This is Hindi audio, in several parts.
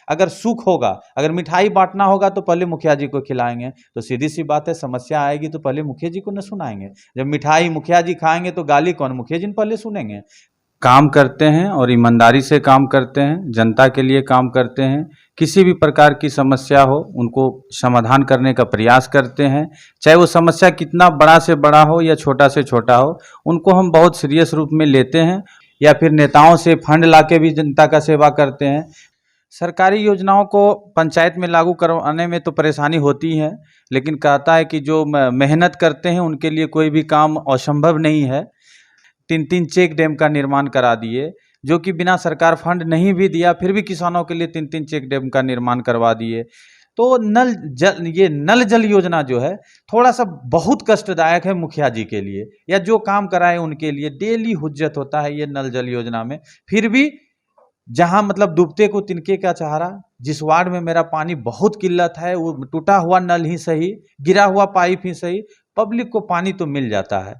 अगर सुख होगा, अगर मिठाई बांटना होगा तो पहले मुखिया जी को खिलाएंगे। तो सीधी सी बात है, समस्या आएगी तो पहले मुखिया जी को न सुनाएंगे। जब मिठाई मुखिया जी खाएंगे तो गाली कौन, मुखिया जी ने पहले सुनेंगे। काम करते हैं और ईमानदारी से काम करते हैं, जनता के लिए काम करते हैं। किसी भी प्रकार की समस्या हो उनको समाधान करने का प्रयास करते हैं, चाहे वो समस्या कितना बड़ा से बड़ा हो या छोटा से छोटा हो, उनको हम बहुत सीरियस रूप में लेते हैं। या फिर नेताओं से फंड लाके भी जनता का सेवा करते हैं। सरकारी योजनाओं को पंचायत में लागू करवाने में तो परेशानी होती है, लेकिन कहता है कि जो मेहनत करते हैं उनके लिए कोई भी काम असंभव नहीं है। 3-3 चेक डैम का निर्माण करा दिए, जो कि बिना सरकार फंड नहीं भी दिया फिर भी किसानों के लिए 3-3 चेक डैम का निर्माण करवा दिए। तो ये नल जल योजना जो है थोड़ा सा बहुत कष्टदायक है मुखिया जी के लिए, या जो काम कराए उनके लिए डेली हुज्जत होता है ये नल जल योजना में। फिर भी जहां मतलब डूबते को तिनके का सहारा, जिस वार्ड में मेरा पानी बहुत किल्लत है, वो टूटा हुआ नल ही सही, गिरा हुआ पाइप ही सही, पब्लिक को पानी तो मिल जाता है।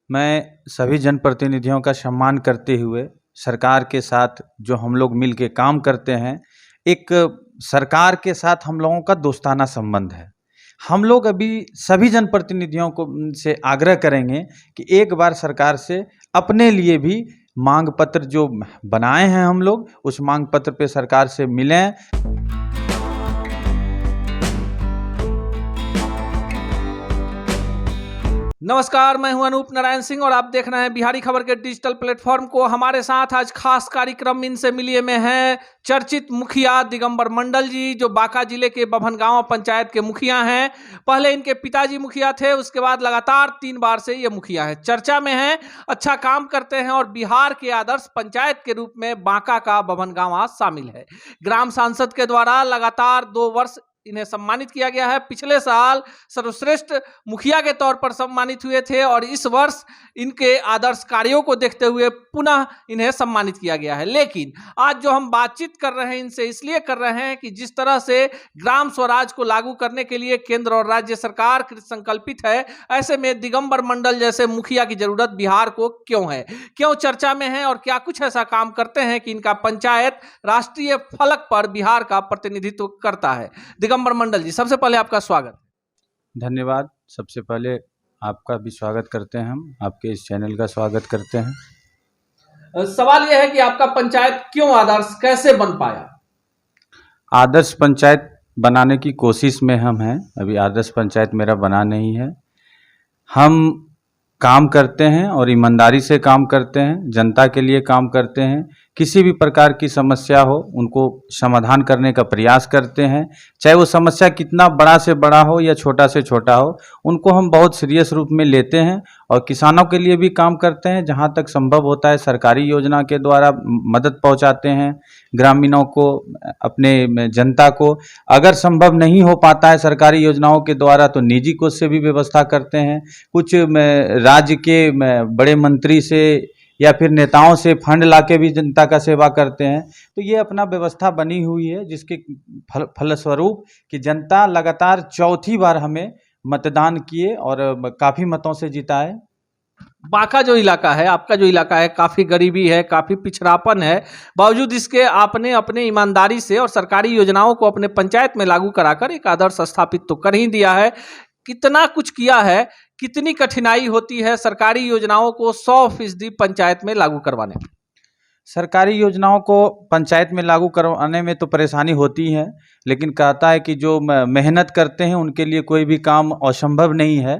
मैं सभी जनप्रतिनिधियों का सम्मान करते हुए सरकार के साथ जो हम लोग मिल के काम करते हैं, एक सरकार के साथ हम लोगों का दोस्ताना संबंध है। हम लोग अभी सभी जनप्रतिनिधियों को से आग्रह करेंगे कि एक बार सरकार से अपने लिए भी मांग पत्र जो बनाए हैं हम लोग, उस मांग पत्र पे सरकार से मिलें। नमस्कार, मैं हूं अनूप नारायण सिंह और आप देख रहे हैं बिहारी खबर के डिजिटल प्लेटफॉर्म को। हमारे साथ आज खास कार्यक्रम इनसे मिलिए में हैं चर्चित मुखिया दिगंबर मंडल जी, जो बांका जिले के बभनगांव पंचायत के मुखिया हैं। पहले इनके पिताजी मुखिया थे, उसके बाद लगातार 3 बार से ये मुखिया है, चर्चा में हैं, अच्छा काम करते हैं और बिहार के आदर्श पंचायत के रूप में बांका का बभनगांव शामिल है। ग्राम सांसद के द्वारा लगातार 2 वर्ष इन्हें सम्मानित किया गया है। पिछले साल सर्वश्रेष्ठ मुखिया के तौर पर सम्मानित हुए थे और इस वर्ष इनके आदर्श कार्यों को देखते हुए पुनः इन्हें सम्मानित किया गया है। लेकिन आज जो हम बातचीत कर रहे हैं इनसे इसलिए कर रहे हैं कि जिस तरह से ग्राम स्वराज को लागू करने के लिए केंद्र और राज्य सरकार कृत संकल्पित है, ऐसे में दिगंबर मंडल जैसे मुखिया की जरूरत बिहार को क्यों है, क्यों चर्चा में है और क्या कुछ ऐसा काम करते हैं कि इनका पंचायत राष्ट्रीय फलक पर बिहार का प्रतिनिधित्व करता है। दिगंबर मंडल जी, सबसे पहले आपका स्वागत। धन्यवाद। सबसे पहले आपका भी स्वागत करते हैं, हम आपके इस चैनल का स्वागत करते हैं। सवाल यह है कि आपका पंचायत क्यों आदर्श कैसे बन पाया? आदर्श पंचायत बनाने की कोशिश में हम हैं, अभी आदर्श पंचायत मेरा बना नहीं है। हम काम करते हैं और ईमानदारी से काम करते हैं, जनता के लिए काम करते हैं। किसी भी प्रकार की समस्या हो उनको समाधान करने का प्रयास करते हैं, चाहे वो समस्या कितना बड़ा से बड़ा हो या छोटा से छोटा हो, उनको हम बहुत सीरियस रूप में लेते हैं। और किसानों के लिए भी काम करते हैं, जहाँ तक संभव होता है सरकारी योजना के द्वारा मदद पहुँचाते हैं ग्रामीणों को, अपने जनता को। अगर संभव नहीं हो पाता है सरकारी योजनाओं के द्वारा तो निजी कोष से भी व्यवस्था करते हैं। कुछ राज्य के बड़े मंत्री से या फिर नेताओं से फंड लाके भी जनता का सेवा करते हैं। तो ये अपना व्यवस्था बनी हुई है, जिसके फलस्वरूप कि जनता लगातार 4थी बार हमें मतदान किए और काफ़ी मतों से जिताए। बांका जो इलाका है, आपका जो इलाका है, काफ़ी गरीबी है, काफ़ी पिछड़ापन है, बावजूद इसके आपने अपने ईमानदारी से और सरकारी योजनाओं को अपने पंचायत में लागू कराकर एक आदर्श स्थापित तो कर ही दिया है। कितना कुछ किया है, कितनी कठिनाई होती है सरकारी योजनाओं को 100% पंचायत में लागू करवाने में? सरकारी योजनाओं को पंचायत में लागू करवाने में तो परेशानी होती है, लेकिन कहता है कि जो मेहनत करते हैं उनके लिए कोई भी काम असंभव नहीं है।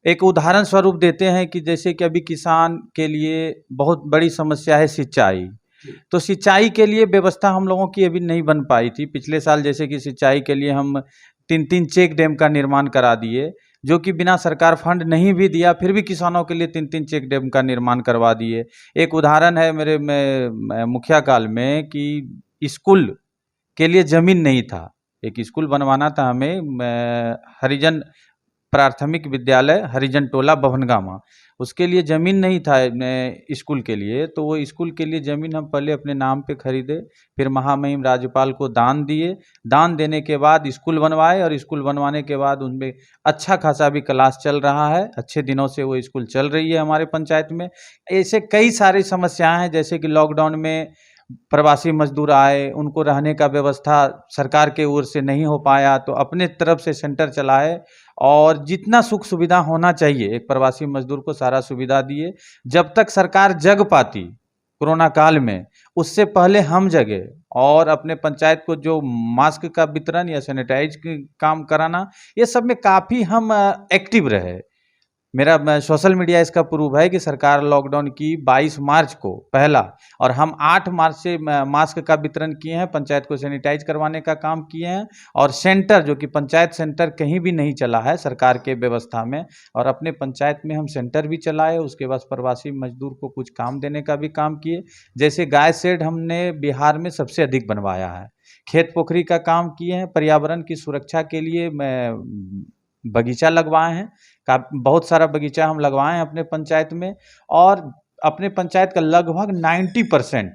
एक उदाहरण स्वरूप देते हैं कि जैसे कि अभी किसान के लिए बहुत बड़ी समस्या है सिंचाई। तो सिंचाई के लिए व्यवस्था हम लोगों की अभी नहीं बन पाई थी। पिछले साल जैसे कि सिंचाई के लिए हम 3-3 चेक डैम का निर्माण करा दिए, जो कि बिना सरकार फंड नहीं भी दिया फिर भी किसानों के लिए 3-3 चेक डैम का निर्माण करवा दिए। एक उदाहरण है मेरे मुखिया काल में कि स्कूल के लिए ज़मीन नहीं था, एक स्कूल बनवाना था हमें, हरिजन प्राथमिक विद्यालय हरिजन टोला बभनगांव, उसके लिए ज़मीन नहीं था स्कूल के लिए। तो वो स्कूल के लिए ज़मीन हम पहले अपने नाम पे खरीदे, फिर महामहिम राज्यपाल को दान दिए। दान देने के बाद स्कूल बनवाए और स्कूल बनवाने के बाद उनमें अच्छा खासा भी क्लास चल रहा है, अच्छे दिनों से वो स्कूल चल रही है हमारे पंचायत में। ऐसे कई सारी समस्याएं हैं, जैसे कि लॉकडाउन में प्रवासी मजदूर आए, उनको रहने का व्यवस्था सरकार के ओर से नहीं हो पाया तो अपने तरफ से सेंटर चलाए और जितना सुख सुविधा होना चाहिए एक प्रवासी मजदूर को सारा सुविधा दिए। जब तक सरकार जग पाती कोरोना काल में, उससे पहले हम जगे और अपने पंचायत को जो मास्क का वितरण या सैनिटाइज काम कराना, ये सब में काफ़ी हम एक्टिव रहे। मेरा सोशल मीडिया इसका प्रूफ है कि सरकार लॉकडाउन की 22 मार्च को पहला, और हम 8 मार्च से मास्क का वितरण किए हैं, पंचायत को सैनिटाइज करवाने का काम किए हैं। और सेंटर जो कि पंचायत सेंटर कहीं भी नहीं चला है सरकार के व्यवस्था में, और अपने पंचायत में हम सेंटर भी चलाए। उसके बाद प्रवासी मजदूर को कुछ काम देने का भी काम किए। जैसे गाय शेड हमने बिहार में सबसे अधिक बनवाया है, खेत पोखरी का काम किए हैं, पर्यावरण की सुरक्षा के लिए बगीचा लगवाए हैं, बहुत सारा बगीचा हम लगवाए हैं अपने पंचायत में। और अपने पंचायत का लगभग 90%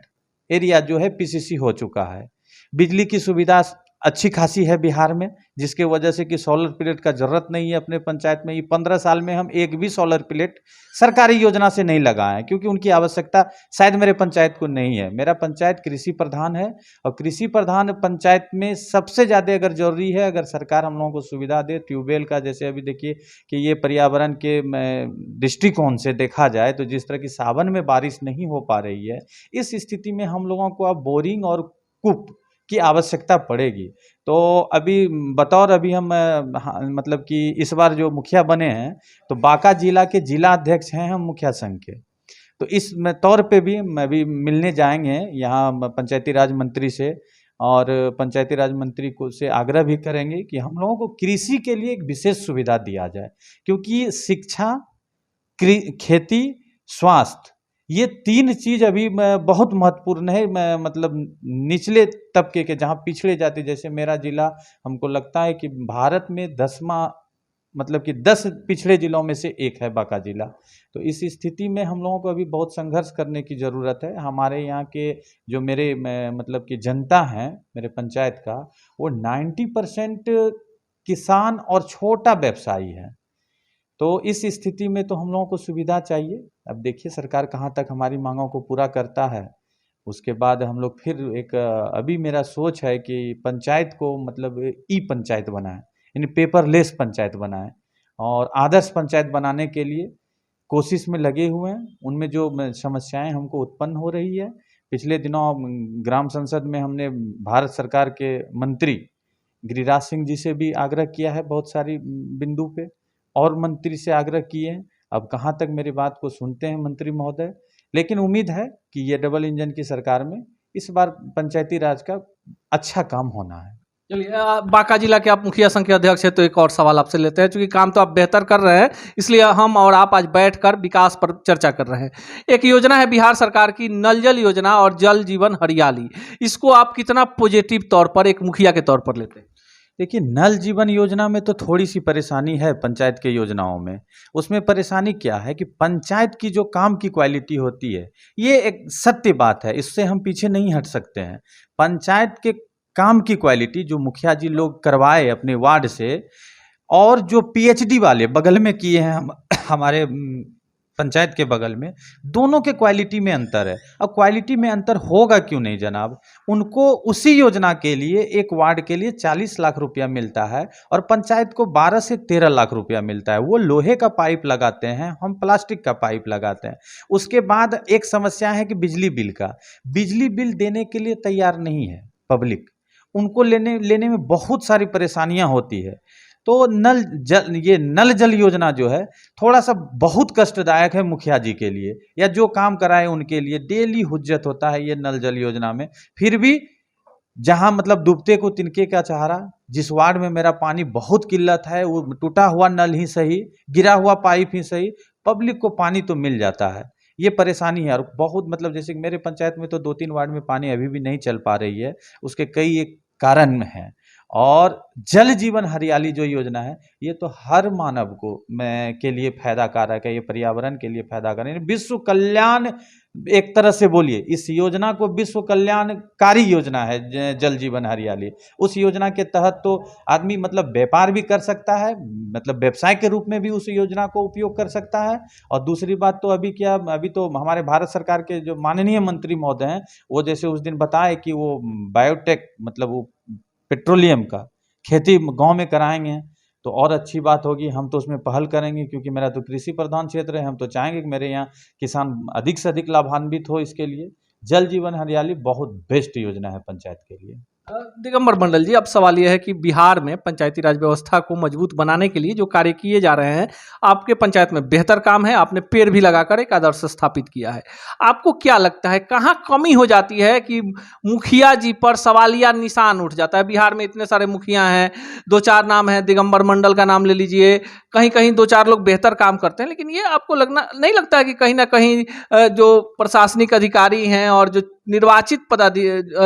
एरिया जो है पीसीसी हो चुका है। बिजली की सुविधा अच्छी खासी है बिहार में, जिसके वजह से कि सोलर प्लेट का ज़रूरत नहीं है अपने पंचायत में। ये 15 साल में हम एक भी सोलर प्लेट सरकारी योजना से नहीं लगाए हैं, क्योंकि उनकी आवश्यकता शायद मेरे पंचायत को नहीं है। मेरा पंचायत कृषि प्रधान है, और कृषि प्रधान पंचायत में सबसे ज़्यादा अगर जरूरी है, अगर सरकार हम लोगों को सुविधा दे ट्यूबवेल का, जैसे अभी देखिए कि ये पर्यावरण के दृष्टिकोण से देखा जाए तो जिस तरह की सावन में बारिश नहीं हो पा रही है, इस स्थिति में हम लोगों को अब बोरिंग और कूप की आवश्यकता पड़ेगी। तो अभी बतौर अभी हम मतलब कि इस बार जो मुखिया बने हैं, तो बांका जिला के जिला अध्यक्ष हैं हम मुखिया संघ के। तो इस तौर पे भी मैं भी मिलने जाएंगे यहाँ पंचायती राज मंत्री से, और पंचायती राज मंत्री को से आग्रह भी करेंगे कि हम लोगों को कृषि के लिए एक विशेष सुविधा दिया जाए, क्योंकि शिक्षा, खेती, स्वास्थ्य, ये 3 चीज़ अभी बहुत महत्वपूर्ण है। मतलब निचले तबके के, जहाँ पिछड़े जाति, जैसे मेरा जिला हमको लगता है कि भारत में 10वां, मतलब कि 10 पिछड़े जिलों में से एक है बांका जिला। तो इस स्थिति में हम लोगों को अभी बहुत संघर्ष करने की ज़रूरत है। हमारे यहाँ के जो मेरे मतलब कि जनता हैं मेरे पंचायत का, वो 90% किसान और छोटा व्यवसायी है। तो इस स्थिति में तो हम लोगों को सुविधा चाहिए। अब देखिए सरकार कहाँ तक हमारी मांगों को पूरा करता है। उसके बाद हम लोग फिर एक अभी मेरा सोच है कि पंचायत को मतलब ई पंचायत बनाएं, यानी पेपरलेस पंचायत बनाएं, और आदर्श पंचायत बनाने के लिए कोशिश में लगे हुए हैं। उनमें जो समस्याएं हमको उत्पन्न हो रही है, पिछले दिनों ग्राम संसद में हमने भारत सरकार के मंत्री गिरिराज सिंह जी से भी आग्रह किया है बहुत सारी बिंदु पे, और मंत्री से आग्रह किए हैं। अब कहाँ तक मेरी बात को सुनते हैं मंत्री महोदय, लेकिन उम्मीद है कि ये डबल इंजन की सरकार में इस बार पंचायती राज का अच्छा काम होना है। चलिए, बांका जिला के आप मुखिया संघ के अध्यक्ष हैं, तो एक और सवाल आपसे लेते हैं। चूंकि काम तो आप बेहतर कर रहे हैं, इसलिए हम और आप आज बैठकर विकास पर चर्चा कर रहे हैं। एक योजना है बिहार सरकार की, नल जल योजना और जल जीवन हरियाली, इसको आप कितना पॉजिटिव तौर पर एक मुखिया के तौर पर लेते हैं? देखिए, नल जीवन योजना में तो थोड़ी सी परेशानी है पंचायत के योजनाओं में। उसमें परेशानी क्या है कि पंचायत की जो काम की क्वालिटी होती है, ये एक सत्य बात है, इससे हम पीछे नहीं हट सकते हैं। पंचायत के काम की क्वालिटी जो मुखिया जी लोग करवाए अपने वार्ड से, और जो पीएचडी वाले बगल में किए हैं हमारे पंचायत के बगल में, दोनों के क्वालिटी में अंतर है। अब क्वालिटी में अंतर होगा क्यों नहीं जनाब? उनको उसी योजना के लिए एक वार्ड के लिए 40 लाख रुपया मिलता है, और पंचायत को 12 से 13 लाख रुपया मिलता है। वो लोहे का पाइप लगाते हैं, हम प्लास्टिक का पाइप लगाते हैं। उसके बाद एक समस्या है कि बिजली बिल देने के लिए तैयार नहीं है पब्लिक, उनको लेने में बहुत सारी परेशानियां होती है। तो ये नल जल योजना जो है थोड़ा सा बहुत कष्टदायक है मुखिया जी के लिए, या जो काम कराए उनके लिए डेली हुज्जत होता है ये नल जल योजना में। फिर भी जहां मतलब डूबते को तिनके का सहारा, जिस वार्ड में मेरा पानी बहुत किल्लत है, वो टूटा हुआ नल ही सही, गिरा हुआ पाइप ही सही, पब्लिक को पानी तो मिल जाता है। ये परेशानी है। और बहुत मतलब जैसे मेरे पंचायत में तो 2-3 वार्ड में पानी अभी भी नहीं चल पा रही है, उसके कई एक कारण हैं। और जल जीवन हरियाली जो योजना है, ये तो हर मानव को के लिए फायदा कारक है, ये पर्यावरण के लिए फायदा कारक है, विश्व कल्याण एक तरह से बोलिए, इस योजना को विश्व कल्याणकारी योजना है जल जीवन हरियाली। उस योजना के तहत तो आदमी मतलब व्यापार भी कर सकता है, मतलब व्यवसाय के रूप में भी उस योजना को उपयोग कर सकता है। और दूसरी बात तो अभी तो हमारे भारत सरकार के जो माननीय मंत्री महोदय हैं, वो जैसे उस दिन बताए कि वो बायोटेक मतलब वो पेट्रोलियम का खेती गांव में कराएंगे, तो और अच्छी बात होगी। हम तो उसमें पहल करेंगे, क्योंकि मेरा तो कृषि प्रधान क्षेत्र है। हम तो चाहेंगे कि मेरे यहाँ किसान अधिक से अधिक लाभान्वित हो। इसके लिए जल जीवन हरियाली बहुत बेस्ट योजना है पंचायत के लिए। दिगंबर मंडल जी, अब सवाल यह है कि बिहार में पंचायती राज व्यवस्था को मजबूत बनाने के लिए जो कार्य किए जा रहे हैं, आपके पंचायत में बेहतर काम है, आपने पेड़ भी लगाकर एक आदर्श स्थापित किया है। आपको क्या लगता है कहाँ कमी हो जाती है कि मुखिया जी पर सवालिया निशान उठ जाता है? बिहार में इतने सारे मुखिया हैं, 2-4 नाम हैं, दिगंबर मंडल का नाम ले लीजिए, कहीं कहीं 2-4 लोग बेहतर काम करते हैं, लेकिन ये आपको नहीं लगता है कि कहीं ना कहीं जो प्रशासनिक अधिकारी हैं और जो निर्वाचित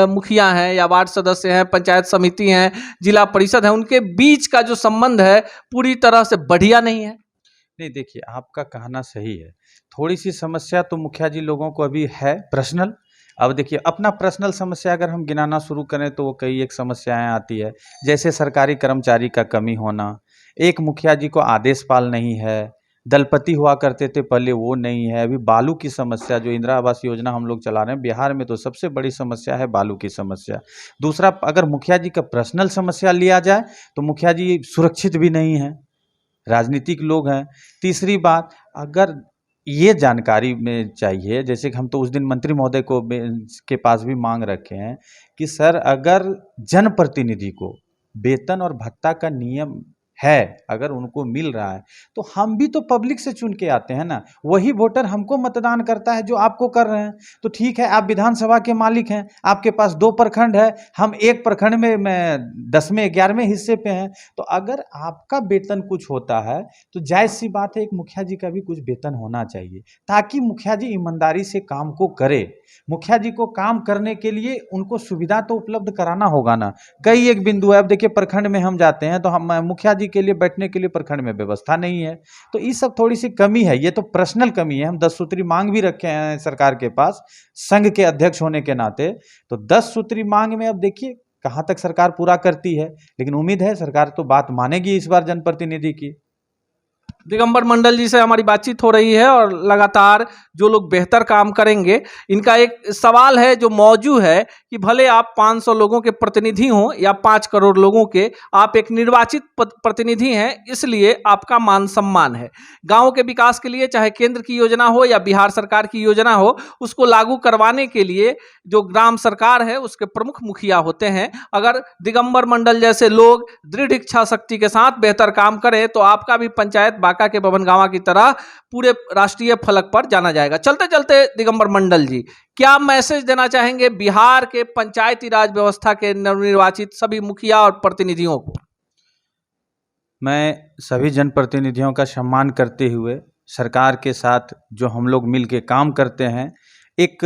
मुखिया हैं या वार्ड सदस्य हैं, पंचायत समिति हैं, जिला परिषद है, उनके बीच का जो संबंध है पूरी तरह से बढ़िया नहीं है? नहीं, देखिए आपका कहना सही है। थोड़ी सी समस्या तो मुखिया जी लोगों को अभी है पर्सनल। अब देखिए अपना पर्सनल समस्या अगर हम गिनाना शुरू करें तो वो कई एक समस्याएं आती है, जैसे सरकारी कर्मचारी का कमी होना, एक मुखिया जी को आदेश पाल नहीं है, दलपति हुआ करते थे पहले वो नहीं है, अभी बालू की समस्या जो इंदिरा आवास योजना हम लोग चला रहे हैं बिहार में, तो सबसे बड़ी समस्या है बालू की समस्या। दूसरा, अगर मुखिया जी का पर्सनल समस्या लिया जाए तो मुखिया जी सुरक्षित भी नहीं है, राजनीतिक लोग हैं। तीसरी बात, अगर ये जानकारी में चाहिए, जैसे कि हम तो उस दिन मंत्री महोदय को के पास भी मांग रखे हैं कि सर अगर जनप्रतिनिधि को वेतन और भत्ता का नियम है, अगर उनको मिल रहा है, तो हम भी तो पब्लिक से चुन के आते हैं ना, वही वोटर हमको मतदान करता है जो आपको कर रहे हैं। तो ठीक है, आप विधानसभा के मालिक हैं, आपके पास 2 प्रखंड है, हम एक प्रखंड में 10वें 11वें हिस्से पे हैं, तो अगर आपका वेतन कुछ होता है तो जायज़ सी बात है एक मुखिया जी का भी कुछ वेतन होना चाहिए, ताकि मुखिया जी ईमानदारी से काम को करे। मुखिया जी को काम करने के लिए उनको सुविधा तो उपलब्ध कराना होगा ना। कई एक बिंदु है, अब देखिए प्रखंड में हम जाते हैं तो हम मुखिया जी के लिए बैठने के लिए प्रखंड में व्यवस्था नहीं है, तो ये सब थोड़ी सी कमी है, ये तो पर्सनल कमी है। हम 10 सूत्री मांग भी रखे हैं सरकार के पास संघ के अध्यक्ष होने के नाते, तो 10 सूत्री मांग में अब देखिए कहाँ तक सरकार पूरा करती है, लेकिन उम्मीद है सरकार तो बात मानेगी इस बार जनप्रतिनिधि की। दिगंबर मंडल जी से हमारी बातचीत हो रही है और लगातार जो लोग बेहतर काम करेंगे, इनका एक सवाल है जो मौजूद है कि भले आप 500 लोगों के प्रतिनिधि हों या 5 करोड़ लोगों के, आप एक निर्वाचित प्रतिनिधि हैं, इसलिए आपका मान सम्मान है। गांव के विकास के लिए चाहे केंद्र की योजना हो या बिहार सरकार की योजना हो, उसको लागू करवाने के लिए जो ग्राम सरकार है उसके प्रमुख मुखिया होते हैं। अगर दिगंबर मंडल जैसे लोग दृढ़ इच्छा शक्ति के साथ बेहतर काम करें तो आपका भी पंचायत बांका के बभनगांवा की तरह पूरे राष्ट्रीय फलक पर जाना जाएगा। चलते चलते दिगंबर मंडल जी, क्या मैसेज देना चाहेंगे बिहार के पंचायती राज व्यवस्था के नवनिर्वाचित सभी मुखिया और प्रतिनिधियों को? मैं सभी जनप्रतिनिधियों का सम्मान करते हुए सरकार के साथ जो हम लोग मिल के काम करते हैं, एक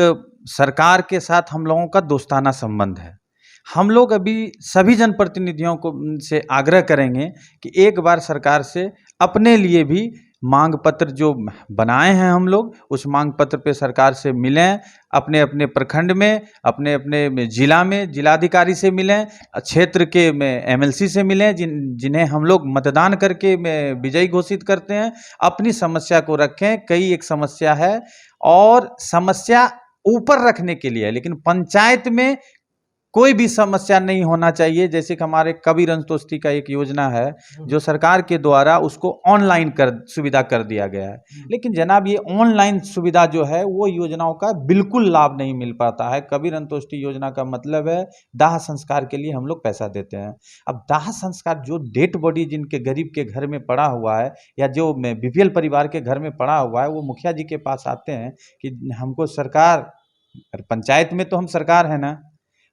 सरकार के साथ हम लोगों का दोस्ताना संबंध है। हम लोग अभी सभी जनप्रतिनिधियों को से आग्रह करेंगे कि एक बार सरकार से अपने लिए भी मांग पत्र जो बनाए हैं हम लोग, उस मांग पत्र पे सरकार से मिलें, अपने अपने प्रखंड में, अपने अपने जिला में जिलाधिकारी से मिलें, क्षेत्र के में एमएलसी से मिलें, जिन्हें हम लोग मतदान करके में विजयी घोषित करते हैं, अपनी समस्या को रखें। कई एक समस्या है और समस्या ऊपर रखने के लिए है, लेकिन पंचायत में कोई भी समस्या नहीं होना चाहिए। जैसे कि हमारे कबीर अंत्योष्टि का एक योजना है जो सरकार के द्वारा उसको ऑनलाइन सुविधा कर दिया गया है, लेकिन जनाब ये ऑनलाइन सुविधा जो है वो योजनाओं का बिल्कुल लाभ नहीं मिल पाता है। कबीर अंत्योष्टि योजना का मतलब है दाह संस्कार के लिए हम लोग पैसा देते हैं। अब दाह संस्कार जो डेड बॉडी जिनके गरीब के घर में पड़ा हुआ है या जो बीपीएल परिवार के घर में पड़ा हुआ है, वो मुखिया जी के पास आते हैं कि हमको सरकार, पंचायत में तो हम सरकार है ना,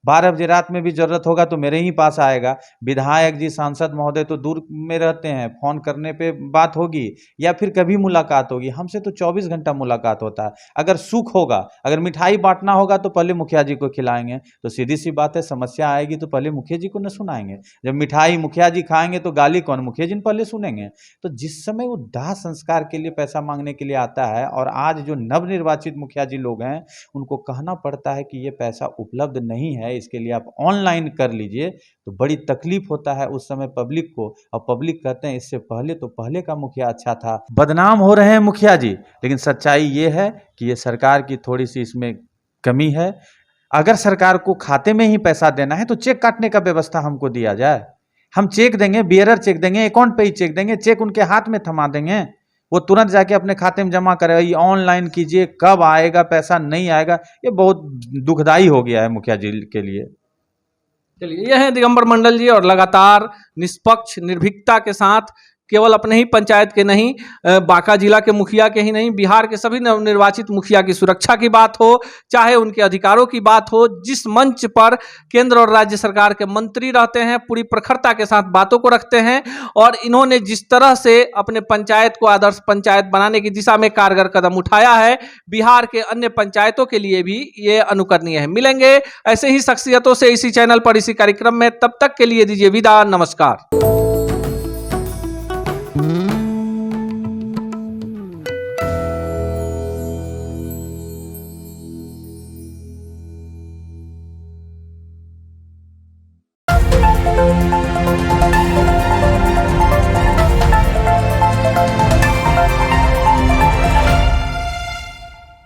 12 बजे रात में भी जरूरत होगा तो मेरे ही पास आएगा। विधायक जी, सांसद महोदय तो दूर में रहते हैं, फोन करने पे बात होगी या फिर कभी मुलाकात होगी। हमसे तो 24 घंटा मुलाकात होता है। अगर सुख होगा, अगर मिठाई बांटना होगा तो पहले मुखिया जी को खिलाएंगे। तो सीधी सी बात है, समस्या आएगी तो पहले मुखिया जी को न सुनाएंगे। जब मिठाई मुखिया जी खाएंगे तो गाली कौन, मुखिया जी पहले सुनेंगे। तो जिस समय वो दाह संस्कार के लिए पैसा मांगने के लिए आता है और आज जो नवनिर्वाचित मुखिया जी लोग हैं उनको कहना पड़ता है कि ये पैसा उपलब्ध नहीं है, इसके लिए आप ऑनलाइन कर लीजिए, तो बड़ी तकलीफ होता है उस समय पब्लिक को। और पब्लिक कहते हैं इससे पहले तो पहले का मुखिया अच्छा था। बदनाम हो रहे हैं मुखिया जी, लेकिन सच्चाई ये है कि ये सरकार की थोड़ी सी इसमें कमी है। अगर सरकार को खाते में ही पैसा देना है तो चेक काटने का व्यवस्था हमको दिया जाए। हम चेक देंगे, बियरर चेक देंगे, अकाउंट पे ही चेक देंगे, चेक उनके हाथ में थमा देंगे, वो तुरंत जाके अपने खाते में जमा करेगा। ये ऑनलाइन कीजिए, कब आएगा पैसा, नहीं आएगा, ये बहुत दुखदाई हो गया है मुखिया जी के लिए। चलिए, यह है दिगंबर मंडल जी, और लगातार निष्पक्ष निर्भीकता के साथ केवल अपने ही पंचायत के नहीं, बांका जिला के मुखिया के ही नहीं, बिहार के सभी नवनिर्वाचित मुखिया की सुरक्षा की बात हो, चाहे उनके अधिकारों की बात हो, जिस मंच पर केंद्र और राज्य सरकार के मंत्री रहते हैं पूरी प्रखरता के साथ बातों को रखते हैं। और इन्होंने जिस तरह से अपने पंचायत को आदर्श पंचायत बनाने की दिशा में कारगर कदम उठाया है, बिहार के अन्य पंचायतों के लिए भी ये अनुकरणीय है। मिलेंगे ऐसे ही शख्सियतों से इसी चैनल पर, इसी कार्यक्रम में। तब तक के लिए दीजिए विदा, नमस्कार।